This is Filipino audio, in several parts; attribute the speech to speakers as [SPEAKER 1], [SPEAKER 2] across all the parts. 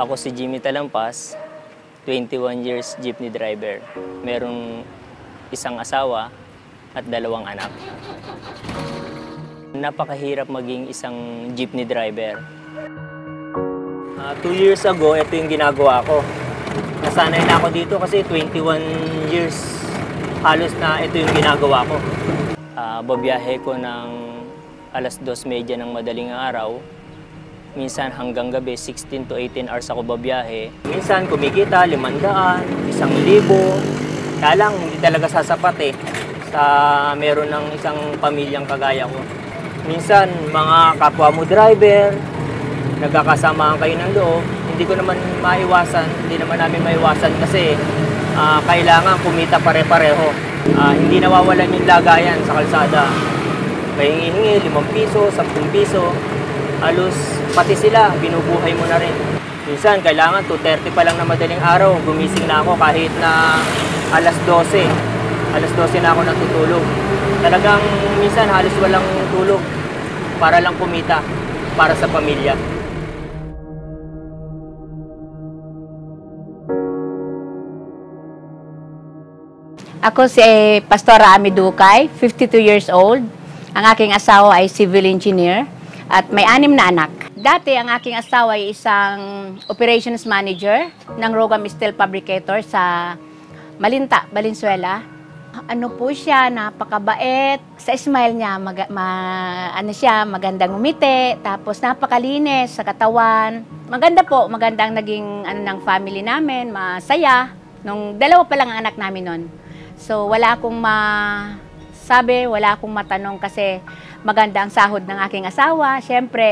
[SPEAKER 1] Ako si Jimmy Talampas, 21 years jeepney driver. Merong isang asawa at 2 anak. Napakahirap maging isang jeepney driver. 2 years ago, ito yung ginagawa ko. Nasanay na ako dito kasi 21 years halos na ito yung ginagawa ko. Babiyahe ko ng alas 2:30 ng madaling araw. Minsan hanggang gabi, 16 to 18 hours ako babiyahe. Minsan kumikita, 500, 1,000. Kaya lang, hindi talaga sasapat sa meron ng isang pamilyang kagaya ko. Minsan, mga kapwa mo driver, nagkakasamaan kayo ng loob. Hindi ko naman maiwasan, hindi naman namin maiwasan kasi kailangan kumita pare-pareho. Hindi nawawalan yung lagayan sa kalsada. May hingi-hingi, 5 piso, 10 piso. Halos pati sila, binubuhay mo na rin. Minsan, kailangan 2:30 pa lang na madaling araw, gumising na ako kahit na alas 12. Alas 12 na ako natutulog. Talagang minsan halos walang tulog para lang kumita, para sa pamilya.
[SPEAKER 2] Ako si Pastora Ami Dukay, 52 years old. Ang aking asawa ay civil engineer at may 6 na anak. Dati ang aking asawa ay isang operations manager ng Rogam Steel Fabricator sa Malinta, Valenzuela. Ano po siya, napakabait. Sa smile niya, magandang umiti, tapos napakalinis sa katawan. Maganda po, magandang naging ng family namin, masaya. Nung 2 pa lang ang anak namin nun. So wala akong masabi, wala akong matanong kasi maganda ang sahod ng aking asawa. Siyempre,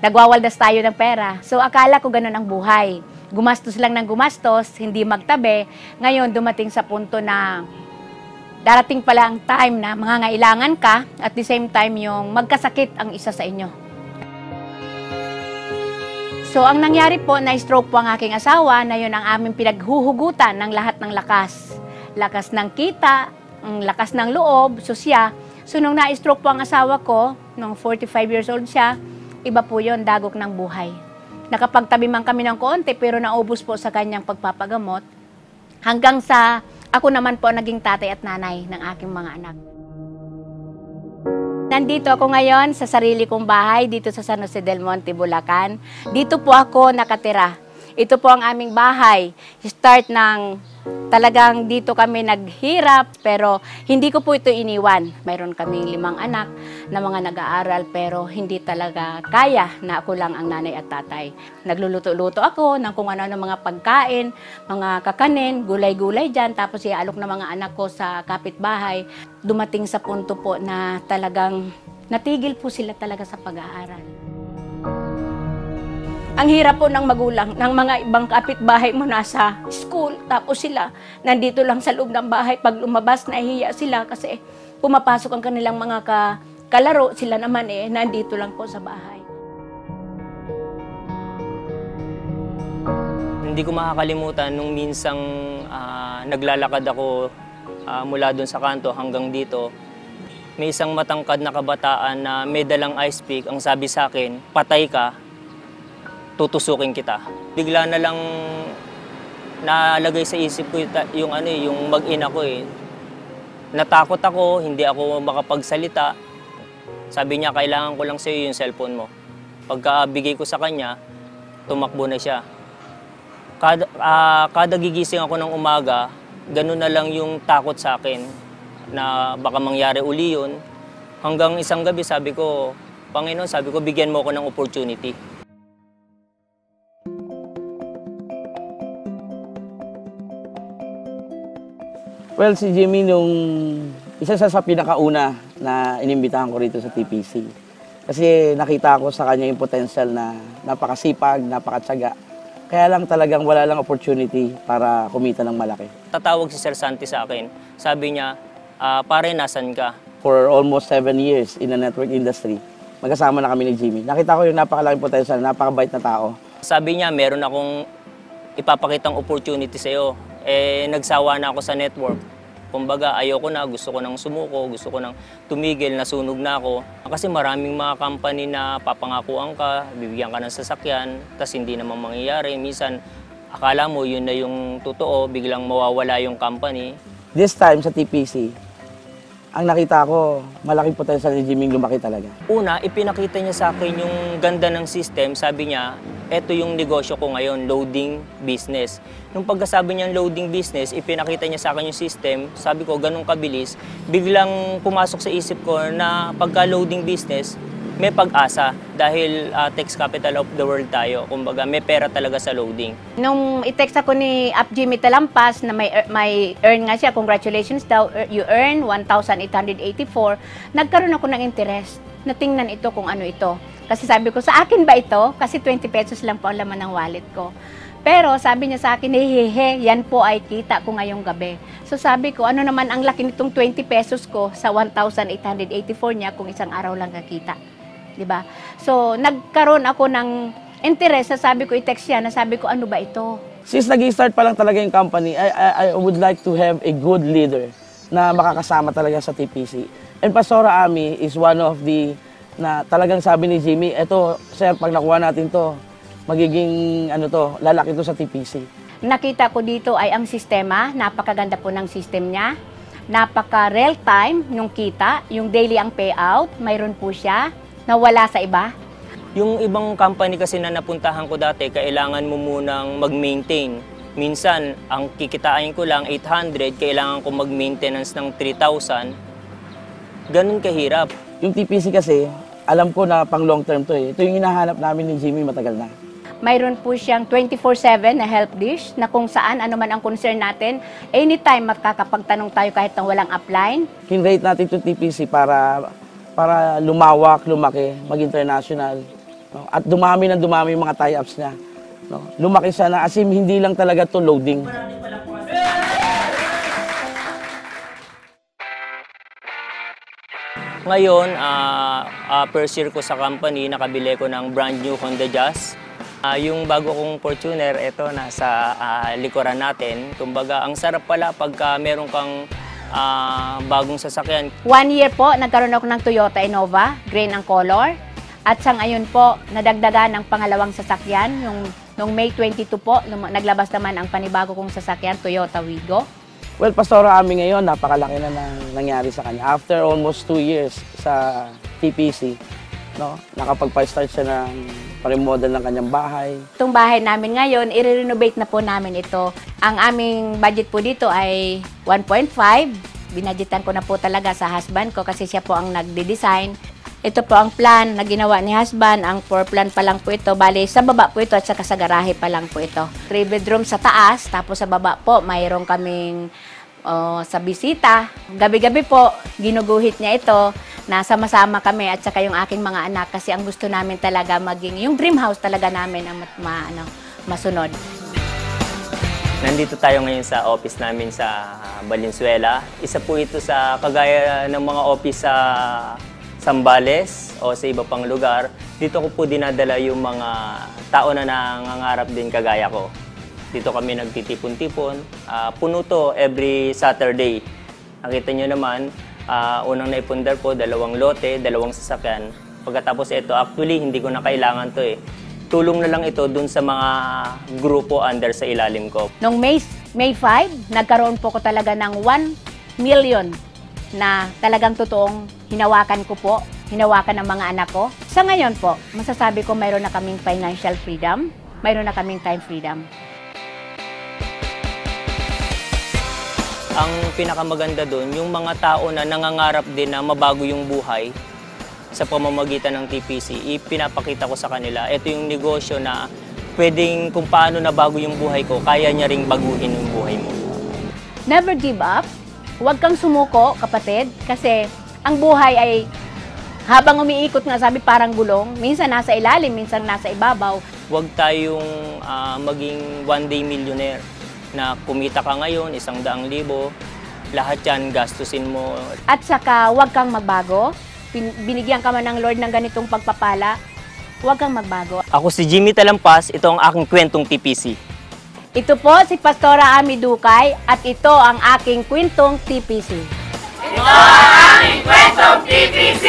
[SPEAKER 2] nagwawaldas tayo ng pera. So akala ko ganun ang buhay. Gumastos lang ng gumastos, hindi magtabi. Ngayon, dumating sa punto na darating pala ang time na mangangailangan ka at the same time yung magkasakit ang isa sa inyo. So ang nangyari po, na-stroke po ang aking asawa na yun ang aming pinaghuhugutan ng lahat ng lakas. Lakas ng kita, ang lakas ng loob, susya. So nung na-stroke po ang asawa ko, nung 45 years old siya, iba po yun, dagok ng buhay. Nakapagtabi man kami ng konti pero naubos po sa kanyang pagpapagamot. Hanggang sa ako naman po naging tatay at nanay ng aking mga anak. Nandito ako ngayon sa sarili kong bahay dito sa San Jose del Monte, Bulacan. Dito po ako nakatira. Ito po ang aming bahay. Start ng talagang dito kami naghirap pero hindi ko po ito iniwan. Mayroon kaming 5 anak na mga nag-aaral pero hindi talaga kaya na ako lang ang nanay at tatay. Nagluluto-luto ako ng kung ano-ano mga pagkain, mga kakanin, gulay-gulay dyan. Tapos iaalok na mga anak ko sa kapitbahay. Dumating sa punto po na talagang natigil po sila talaga sa pag-aaral. Ang hirap po ng magulang, ng mga ibang kapitbahay mo nasa school, tapos sila nandito lang sa loob ng bahay. Pag lumabas, nahihiya sila kasi pumapasok ang kanilang mga kalaro. Sila naman nandito lang po sa bahay.
[SPEAKER 1] Hindi ko makakalimutan nung minsang naglalakad ako mula doon sa kanto hanggang dito. May isang matangkad na kabataan na may dalang ice pick. Ang sabi sa akin, patay ka, tutusukin kita. Bigla na lang nalagay sa isip ko yung mag-ina ko Natakot ako, hindi ako makapagsalita. Sabi niya, kailangan ko lang sa'yo yung cellphone mo. Pagkabigay ko sa kanya, tumakbo na siya. Kada gigising ako ng umaga, ganun na lang yung takot sa akin na baka mangyari uli yun. Hanggang isang gabi sabi ko, Panginoon, sabi ko, bigyan mo ako ng opportunity.
[SPEAKER 3] Well, si Jimmy nung isa sa pinakauna na inimbitahan ko rito sa TPC. Kasi nakita ko sa kanya yung potential na napakasipag, napakatsaga. Kaya lang talagang wala lang opportunity para kumita ng malaki.
[SPEAKER 1] Tatawag si Sir Santi sa akin. Sabi niya, pare, nasan ka?
[SPEAKER 3] For almost 7 years in the network industry, magkasama na kami ni Jimmy. Nakita ko yung napakalaking potential, napakabait na tao.
[SPEAKER 1] Sabi niya, meron akong ipapakitang opportunity sa'yo. Nagsawa na ako sa network. Kumbaga, ayoko na, gusto ko nang sumuko, gusto ko nang tumigil, nasunog na ako. Kasi maraming mga company na papangakuan ka, bibigyan ka ng sasakyan, tas hindi naman mangyayari. Minsan, akala mo yun na yung totoo, biglang mawawala yung company.
[SPEAKER 3] This time sa TPC, ang nakita ko, malaking potential ni Jimmy lumaki talaga.
[SPEAKER 1] Una, ipinakita niya sa akin yung ganda ng system. Sabi niya, eto yung negosyo ko ngayon, loading business. Nung pagkasabi niya loading business, ipinakita niya sa akin yung system. Sabi ko, ganun kabilis. Biglang pumasok sa isip ko na pagka-loading business, may pag-asa dahil tax capital of the world tayo. Kumbaga, may pera talaga sa loading.
[SPEAKER 2] Nung i-text ako ni Up Jimmy Talampas na may earn nga siya, congratulations daw, you earn 1,884, nagkaroon ako ng interest na tingnan ito kung ano ito. Kasi sabi ko, sa akin ba ito? Kasi 20 pesos lang po ang laman ng wallet ko. Pero sabi niya sa akin, hehehe, yan po ay kita ko ngayong gabi. So sabi ko, ano naman ang laki nitong 20 pesos ko sa 1,884 niya kung isang araw lang kakita. Diba? So, nagkaroon ako ng interest, sabi ko, i-text siya, nasabi ko, ano ba ito?
[SPEAKER 3] Since nag-start pa lang talaga yung company, I would like to have a good leader na makakasama talaga sa TPC. And Pastora Ami is one of the, na talagang sabi ni Jimmy, eto, sir, pag nakuha natin to, magiging, lalaki to sa TPC.
[SPEAKER 2] Nakita ko dito ay ang sistema, napakaganda po ng system niya, napaka real time nung kita, yung daily ang payout, mayroon po siya, na wala sa iba.
[SPEAKER 1] Yung ibang company kasi na napuntahan ko dati, kailangan mo munang mag-maintain. Minsan, ang kikitain ko lang 800, kailangan ko mag-maintenance ng 3,000. Ganun kahirap.
[SPEAKER 3] Yung TPC kasi, alam ko na pang long term to eh. Ito yung hinahanap namin ni Jimmy matagal na.
[SPEAKER 2] Mayroon po siyang 24/7 na help dish na kung saan ano man ang concern natin, anytime makakapagtanong tayo kahit nang walang upline.
[SPEAKER 3] Kinrate natin itong TPC para lumawak, lumaki, mag-international. No? At dumami yung mga tie-ups niya. No? Lumaki siya na as in, hindi lang talaga to loading.
[SPEAKER 1] Ngayon, first year ko sa company, nakabili ko ng brand new Honda Jazz. Yung bago kong Fortuner, ito nasa likuran natin. Kumbaga, ang sarap pala pagka meron kang bagong sasakyan.
[SPEAKER 2] 1 year po, nagkaroon ako ng Toyota Innova, green ang color. At sa ngayon po, nadagdagan ng pangalawang sasakyan. Nung May 22 po, naglabas naman ang panibago kong sasakyan, Toyota Wigo.
[SPEAKER 3] Well, Pastora Ami ngayon, napakalaki na nangyari sa kanya. After almost 2 years sa TPC, no, nakapag-start siya ng pa-remodel ng kanyang bahay.
[SPEAKER 2] Itong bahay namin ngayon, i-renovate na po namin ito. Ang aming budget po dito ay 1.5. Binadgetan ko na po talaga sa husband ko kasi siya po ang nagde-design. Ito po ang plan na ginawa ni husband. Ang floor plan pa lang po ito. Bali, sa baba po ito at saka sa garahe pa lang po ito. 3 bedroom sa taas, tapos sa baba po, mayroon kaming sa bisita. Gabi-gabi po, ginuguhit niya ito na sama-sama kami at saka yung aking mga anak kasi ang gusto namin talaga maging, yung dream house talaga namin ang masunod.
[SPEAKER 1] Nandito tayo ngayon sa office namin sa Valenzuela. Isa po ito sa kagaya ng mga office sa Zambales o sa iba pang lugar. Dito ko po dinadala yung mga tao na nangangarap din kagaya ko. Dito kami nagtitipon-tipon. Puno to every Saturday. Nakita nyo naman, unang naipundar po, 2 lote, 2 sasakyan. Pagkatapos ito, actually, hindi ko na kailangan to eh. Tulong na lang ito dun sa mga grupo under sa ilalim ko.
[SPEAKER 2] Noong May 5, nagkaroon po ko talaga ng 1 million na talagang totoong hinawakan ko po, hinawakan ng mga anak ko. Sa ngayon po, masasabi ko mayroon na kaming financial freedom, mayroon na kaming time freedom.
[SPEAKER 1] Ang pinakamaganda doon, yung mga tao na nangangarap din na mabago yung buhay sa pamamagitan ng TPC, ipinapakita ko sa kanila, ito yung negosyo na pwedeng kung paano nabago yung buhay ko, kaya niya ring baguhin yung buhay mo.
[SPEAKER 2] Never give up. Huwag kang sumuko, kapatid, kasi ang buhay ay habang umiikot nga, sabi parang gulong, minsan nasa ilalim, minsan nasa ibabaw.
[SPEAKER 1] Huwag tayong maging one-day millionaire na kumita ka ngayon, 100,000, lahat yan gastusin mo.
[SPEAKER 2] At saka, huwag kang magbago. Binigyan ka man ng Lord ng ganitong pagpapala, huwag kang magbago.
[SPEAKER 1] Ako si Jimmy Talampas, ito ang aking kwentong TPC.
[SPEAKER 2] Ito po si Pastora Ami Dukay at ito ang aking kwentong TPC.
[SPEAKER 4] Ito ang aming kwentong TPC!